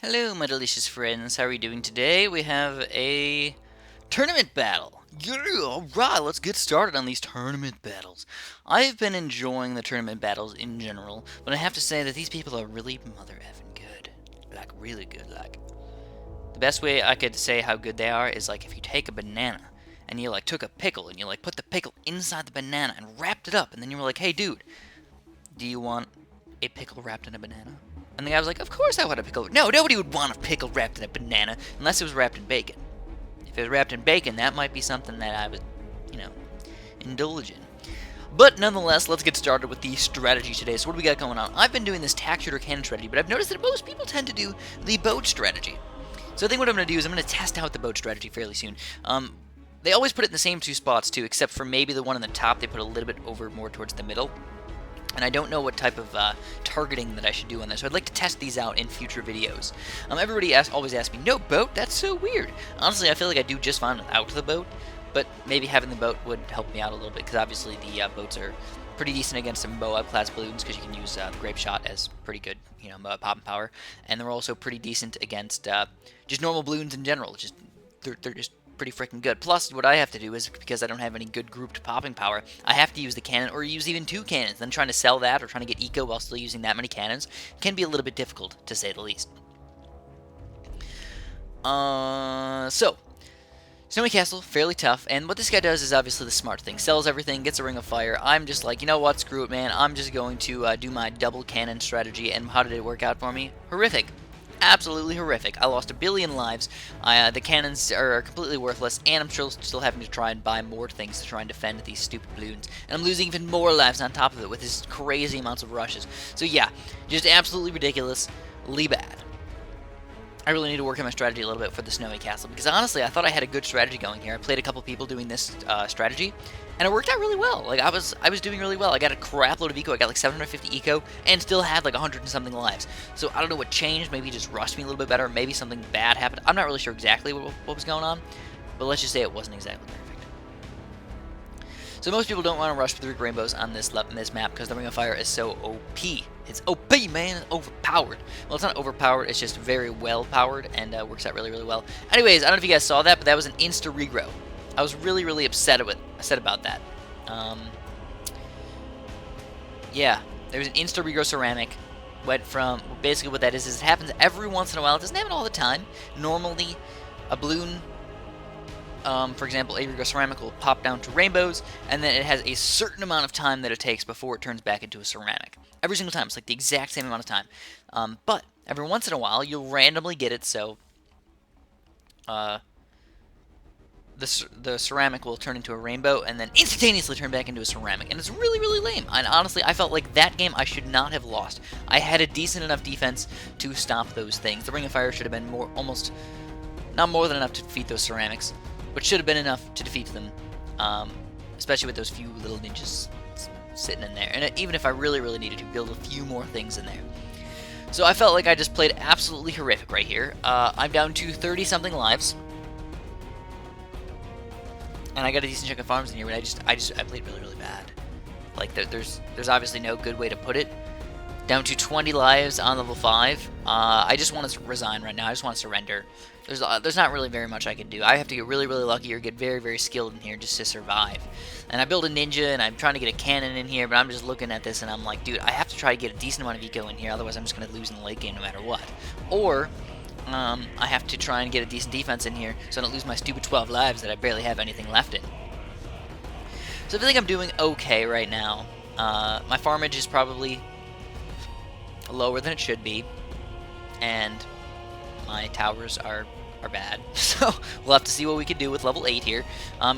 Hello, my delicious friends. How are you doing today? We have a tournament battle. Yeah, alright, let's get started on these tournament battles. I've been enjoying the tournament battles in general, but I have to say that these people are really mother effing good. Like, really good. Like, the best way I could say how good they are is like if you take a banana and you like took a pickle and you like put the pickle inside the banana and wrapped it up, and then you were like, hey dude, do you want a pickle wrapped in a banana? And the guy was like, of course I want a pickle. No, nobody would want a pickle wrapped in a banana unless it was wrapped in bacon. If it was wrapped in bacon, that might be something that I would, indulge in. But nonetheless, let's get started with the strategy today. So what do we got going on? I've been doing this tack shooter cannon strategy, but I've noticed that most people tend to do the boat strategy. So I think what I'm going to do is I'm going to test out the boat strategy fairly soon. They always put it in the same two spots too, except for maybe the one on the top they put a little bit over more towards the middle. And I don't know what type of targeting that I should do on this, so I'd like to test these out in future videos. Everybody always asks me, no boat? That's so weird. Honestly, I feel like I do just fine without the boat, but maybe having the boat would help me out a little bit, because obviously the boats are pretty decent against some Moab-class balloons, because you can use the grape shot as pretty good, popping power, and they're also pretty decent against just normal balloons in general. They're just pretty freaking good. Plus, what I have to do is, because I don't have any good grouped popping power, I have to use the cannon, or use even two cannons. Then trying to sell that, or trying to get eco while still using that many cannons, can be a little bit difficult, to say the least. So, Snowy Castle, fairly tough, and what this guy does is obviously the smart thing. Sells everything, gets a Ring of Fire. I'm just like, you know what, screw it, man. I'm just going to do my double cannon strategy, and how did it work out for me? Horrific. Absolutely horrific. I lost 1 billion lives. The cannons are completely worthless, and I'm still having to try and buy more things to try and defend these stupid balloons. And I'm losing even more lives on top of it with these crazy amounts of rushes. So yeah, just absolutely ridiculously bad. I really need to work on my strategy a little bit for the Snowy Castle, because honestly, I thought I had a good strategy going here. I played a couple people doing this strategy, and it worked out really well. Like, I was doing really well. I got a crap load of eco. I got like 750 eco, and still had like 100 and something lives. So I don't know what changed. Maybe he just rushed me a little bit better. Maybe something bad happened. I'm not really sure exactly what was going on, but let's just say it wasn't exactly perfect. So most people don't want to rush through rainbows on this map, because the Ring of Fire is so OP. It's OP, man. It's overpowered. Well, it's not overpowered. It's just very well powered, and works out really, really well. Anyways, I don't know if you guys saw that, but that was an insta regrow. I was really, really upset about that. Yeah, there was an insta regrow ceramic. Went from, basically what that is it happens every once in a while. It doesn't happen all the time. Normally, a balloon, for example, a regrow ceramic will pop down to rainbows, and then it has a certain amount of time that it takes before it turns back into a ceramic. Every single time, it's like the exact same amount of time. But every once in a while, you'll randomly get it, so the ceramic will turn into a rainbow, and then instantaneously turn back into a ceramic, and it's really, really lame. And honestly, I felt like that game I should not have lost. I had a decent enough defense to stop those things. The Ring of Fire should have been not more than enough to defeat those ceramics, but should have been enough to defeat them, especially with those few little ninjas sitting in there. And even if I really, really needed to build a few more things in there. So I felt like I just played absolutely horrific right here. I'm down to 30-something lives. And I got a decent chunk of farms in here, but I played really, really bad. Like, there's obviously no good way to put it. Down to 20 lives on level 5. I just want to resign right now. I just want to surrender. There's not really very much I can do. I have to get really, really lucky or get very, very skilled in here just to survive. And I build a ninja, and I'm trying to get a cannon in here, but I'm just looking at this, and I'm like, dude, I have to try to get a decent amount of eco in here, otherwise I'm just going to lose in the late game no matter what. Or I have to try and get a decent defense in here so I don't lose my stupid 12 lives that I barely have anything left in. So I think I'm doing okay right now. My farmage is probably lower than it should be, and my towers are bad. So we'll have to see what we can do with level 8 here.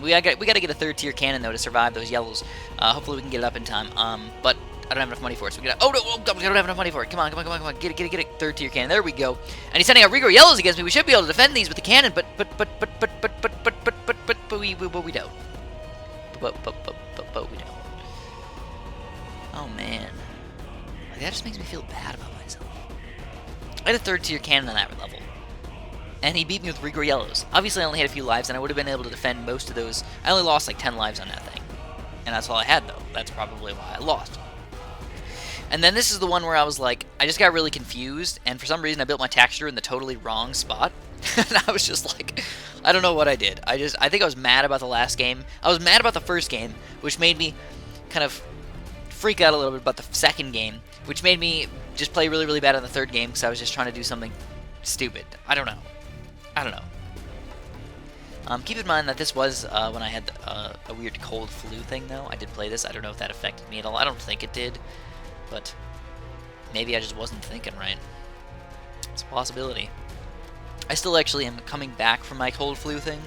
We got to get a 3rd tier cannon though to survive those yellows. Hopefully we can get it up in time. But I don't have enough money for it, so we gotta. Oh no! Oh God, we don't have enough money for it. Come on! Get it! 3rd tier cannon. There we go. And he's sending out regrow yellows against me. We should be able to defend these with the cannon, but we don't. But we don't. Oh man, like, that just makes me feel bad about myself. I had a 3rd tier cannon on that level, and he beat me with regrow yellows. Obviously, I only had a few lives, and I would have been able to defend most of those. I only lost like 10 lives on that thing, and that's all I had though. That's probably why I lost. And then this is the one where I was like, I just got really confused, and for some reason I built my texture in the totally wrong spot. And I was just like, I don't know what I did. I think I was mad about the last game. I was mad about the first game, which made me kind of freak out a little bit about the second game, which made me just play really, really bad on the third game because I was just trying to do something stupid. I don't know. Keep in mind that this was when I had a weird cold flu thing, though. I did play this. I don't know if that affected me at all. I don't think it did, but maybe I just wasn't thinking right. It's a possibility. I still actually am coming back from my cold flu thing.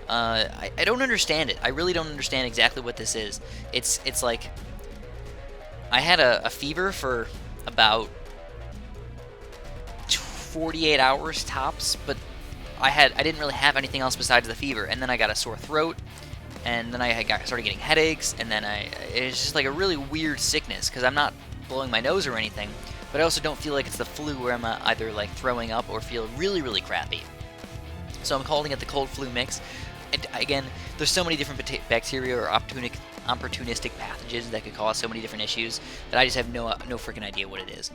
I don't understand it. I really don't understand exactly what this is. It's like I had a fever for about 48 hours tops, but I didn't really have anything else besides the fever, and then I got a sore throat, and then I started getting headaches, and then it's just like a really weird sickness because I'm not blowing my nose or anything, but I also don't feel like it's the flu where I'm either like throwing up or feel really, really crappy. So I'm calling it the cold flu mix. And again, there's so many different bacteria or opportunistic pathogens that could cause so many different issues that I just have no freaking idea what it is.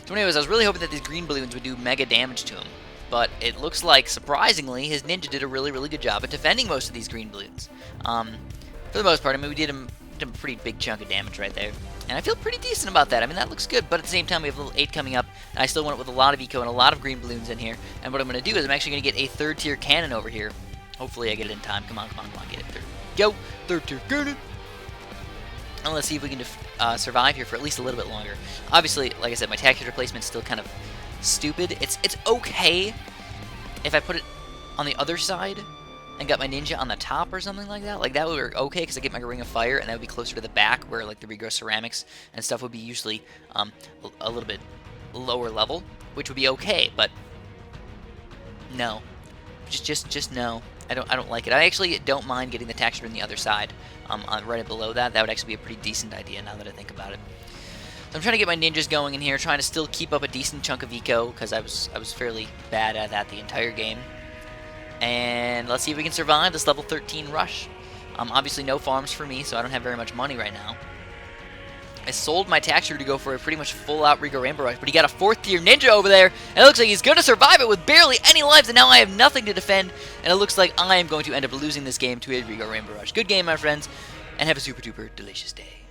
So anyways, I was really hoping that these green balloons would do mega damage to him. But it looks like, surprisingly, his ninja did a really, really good job at defending most of these green balloons. For the most part, I mean, we did him a pretty big chunk of damage right there. And I feel pretty decent about that. I mean, that looks good, but at the same time, we have a little 8 coming up, and I still want it with a lot of eco and a lot of green balloons in here. And what I'm going to do is I'm actually going to get a 3rd tier cannon over here. Hopefully I get it in time. Come on, get it. Yo, 3rd tier cannon! And let's see if we can survive here for at least a little bit longer. Obviously, like I said, my texture placement's still kind of stupid. It's okay if I put it on the other side and got my ninja on the top or something like that. Like, that would work okay because I get my ring of fire, and that would be closer to the back where, like, the regrow ceramics and stuff would be usually a little bit lower level, which would be okay, but no. Just no. I don't like it. I actually don't mind getting the texture on the other side, right below that. That would actually be a pretty decent idea now that I think about it. So I'm trying to get my ninjas going in here, trying to still keep up a decent chunk of eco, because I was fairly bad at that the entire game. And let's see if we can survive this level 13 rush. Obviously no farms for me, so I don't have very much money right now. I sold my texture to go for a pretty much full-out Regal Rainbow Rush, but he got a 4th tier ninja over there, and it looks like he's going to survive it with barely any lives, and now I have nothing to defend, and it looks like I am going to end up losing this game to a Regal Rainbow Rush. Good game, my friends, and have a super-duper delicious day.